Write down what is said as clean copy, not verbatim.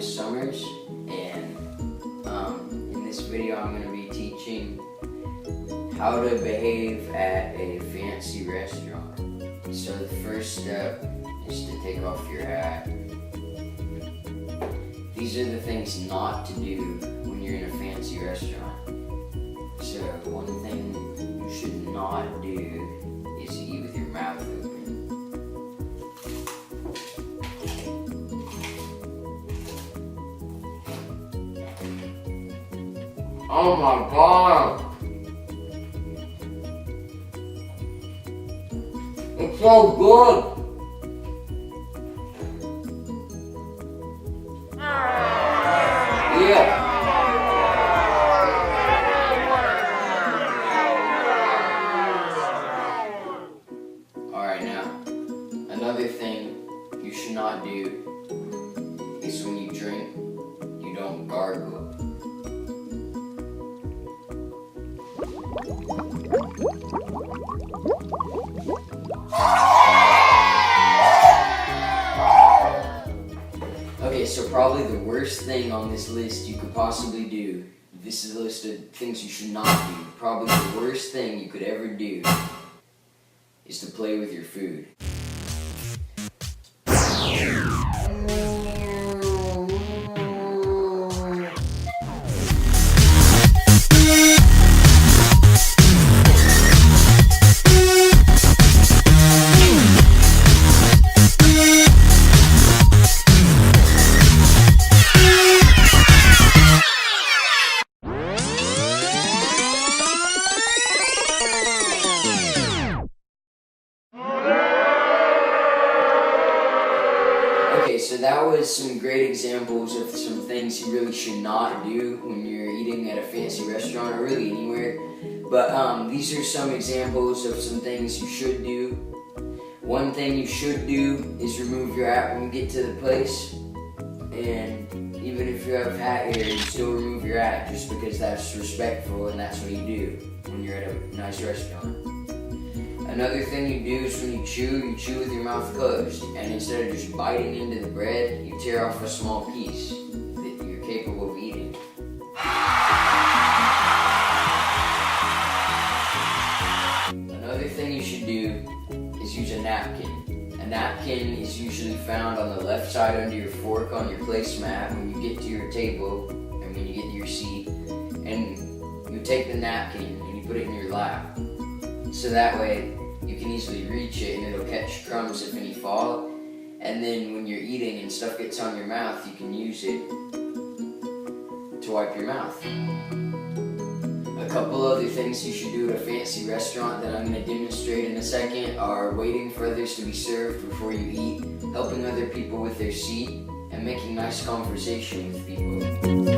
Summers, and in this video I'm going to be teaching how to behave at a fancy restaurant. So the first step is to take off your hat. These are the things not to do when you're in a fancy restaurant. So one thing you should not do is eat with your mouth open. Oh my god! It's so good! Yeah. Alright, now, another thing you should not do is when you drink, you don't gargle. Okay, so probably the worst thing on this list you could possibly do, this is a list of things you should not do, probably the worst thing you could ever do is to play with your food. Okay, so that was some great examples of some things you really should not do when you're eating at a fancy restaurant or really anywhere. But these are some examples of some things you should do. One thing you should do is remove your hat when you get to the place. And even if you have hat hair, you still remove your hat just because that's respectful and that's what you do when you're at a nice restaurant. Another thing you do is when you chew with your mouth closed, and instead of just biting into the bread, you tear off a small piece that you're capable of eating. Another thing you should do is use a napkin. A napkin is usually found on the left side under your fork on your placemat when you get to your table and when you get to your seat, and you take the napkin and you put it in your lap. So that way you can easily reach it and it'll catch crumbs if any fall. And then when you're eating and stuff gets on your mouth, you can use it to wipe your mouth. A couple other things you should do at a fancy restaurant that I'm going to demonstrate in a second are waiting for others to be served before you eat, helping other people with their seat, and making nice conversation with people.